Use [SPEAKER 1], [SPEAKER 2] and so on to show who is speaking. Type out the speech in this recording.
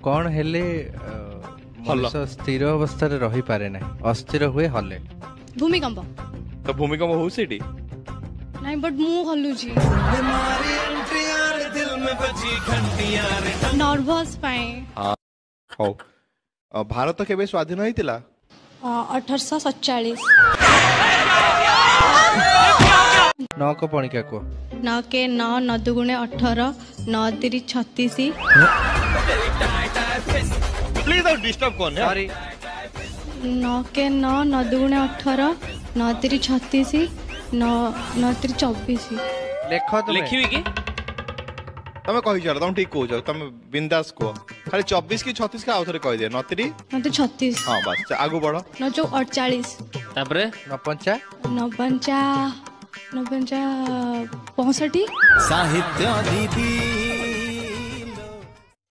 [SPEAKER 1] कौन हेले मनुष्य स्थिर अवस्था रे रही पारे ना अस्थिर हुए हले
[SPEAKER 2] भूमिकंप
[SPEAKER 3] तो भूमिकंप हो सेठी
[SPEAKER 2] नहीं बट मु हलुची नर्वस पाए
[SPEAKER 3] हो भारत केबे स्वाधीन होइतिला
[SPEAKER 2] 1847
[SPEAKER 1] नौ को पणिका को
[SPEAKER 2] 9 के 9 9 दुगुणे 18 9 3 36
[SPEAKER 3] प्लीज डोंट डिस्टर्ब कौन है
[SPEAKER 1] सॉरी
[SPEAKER 2] 9 के 9 9 दुगुणे 18 9 3 36 9 9 3 24
[SPEAKER 1] लेख तुम
[SPEAKER 4] लिखिबी कि
[SPEAKER 3] तमे कहि जरा तुम ठीक कहू तमे बिंदास को खाली 24 की 36 का आउथरे कहि दे 9 3
[SPEAKER 2] 9 36
[SPEAKER 3] हां बस आगु बढ़ो
[SPEAKER 2] 9 4 48
[SPEAKER 4] तापरे
[SPEAKER 1] 9
[SPEAKER 2] 9 65 65
[SPEAKER 5] साहित्य दीदी